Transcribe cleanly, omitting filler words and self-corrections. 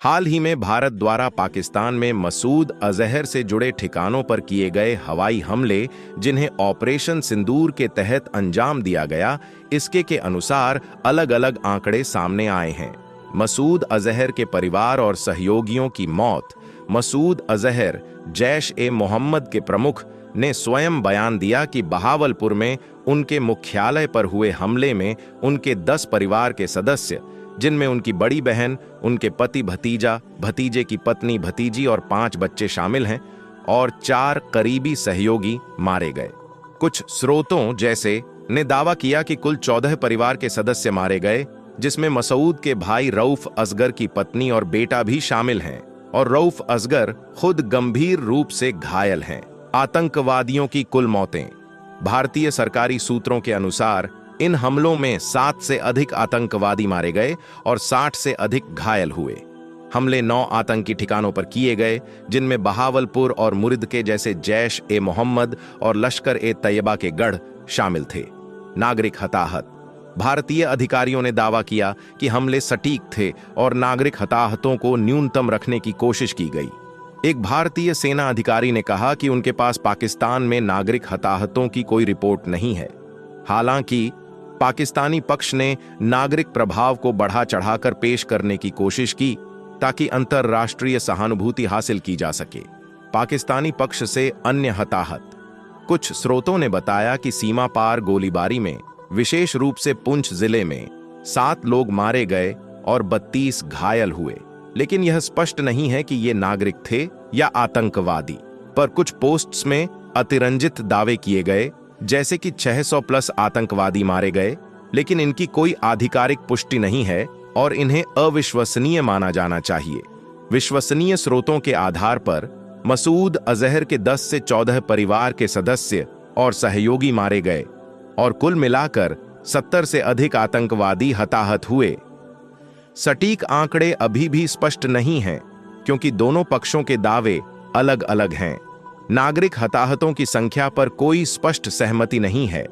हाल ही में भारत द्वारा पाकिस्तान में मसूद अजहर से जुड़े ठिकानों पर किए गए हवाई हमले, जिन्हें ऑपरेशन सिंदूर के तहत अंजाम दिया गया, इसके के अनुसार अलग अलग आंकड़े सामने आए हैं। मसूद अजहर के परिवार और सहयोगियों की मौत। मसूद अजहर जैश-ए-मोहम्मद के प्रमुख ने स्वयं बयान दिया कि बहावलपुर में उनके मुख्यालय पर हुए हमले में उनके 10 परिवार के सदस्य, जिनमें उनकी बड़ी बहन, उनके पति, भतीजा, भतीजे की पत्नी, भतीजी और 5 बच्चे शामिल हैं, और 4 करीबी सहयोगी मारे गए। कुछ स्रोतों जैसे ने दावा किया कि कुल 14 परिवार के सदस्य मारे गए, जिसमें मसूद के भाई रऊफ असगर की पत्नी और बेटा भी शामिल हैं, और रऊफ असगर खुद गंभीर रूप से घायल हैं। आतंकवादियों की कुल मौतें। भारतीय सरकारी सूत्रों के अनुसार इन हमलों में 7 से अधिक आतंकवादी मारे गए और 60 से अधिक घायल हुए। हमले 9 आतंकी ठिकानों पर किए गए, जिनमें बहावलपुर और मुरिद के जैसे जैश-ए-मोहम्मद और लश्कर-ए-तैयबा के गढ़ शामिल थे। नागरिक हताहत। भारतीय अधिकारियों ने दावा किया कि हमले सटीक थे और नागरिक हताहतों को न्यूनतम रखने की कोशिश की गई। एक भारतीय सेना अधिकारी ने कहा कि उनके पास पाकिस्तान में नागरिक हताहतों की कोई रिपोर्ट नहीं है। हालांकि पाकिस्तानी पक्ष ने नागरिक प्रभाव को बढ़ा चढ़ाकर पेश करने की कोशिश की ताकि अंतर्राष्ट्रीय सहानुभूति हासिल की जा सके। पाकिस्तानी पक्ष से अन्य हताहत। कुछ स्रोतों ने बताया कि सीमा पार गोलीबारी में, विशेष रूप से पुंछ जिले में, 7 लोग मारे गए और 32 घायल हुए, लेकिन यह स्पष्ट नहीं है कि ये नागरिक थे या आतंकवादी। पर कुछ पोस्ट्स में अतिरंजित दावे किए गए, जैसे कि 600+ आतंकवादी मारे गए, लेकिन इनकी कोई आधिकारिक पुष्टि नहीं है और इन्हें अविश्वसनीय माना जाना चाहिए। विश्वसनीय स्रोतों के आधार पर मसूद अजहर के 10 से 14 परिवार के सदस्य और सहयोगी मारे गए और कुल मिलाकर 70 से अधिक आतंकवादी हताहत हुए। सटीक आंकड़े अभी भी स्पष्ट नहीं हैं, क्योंकि दोनों पक्षों के दावे अलग अलग हैं। नागरिक हताहतों की संख्या पर कोई स्पष्ट सहमति नहीं है।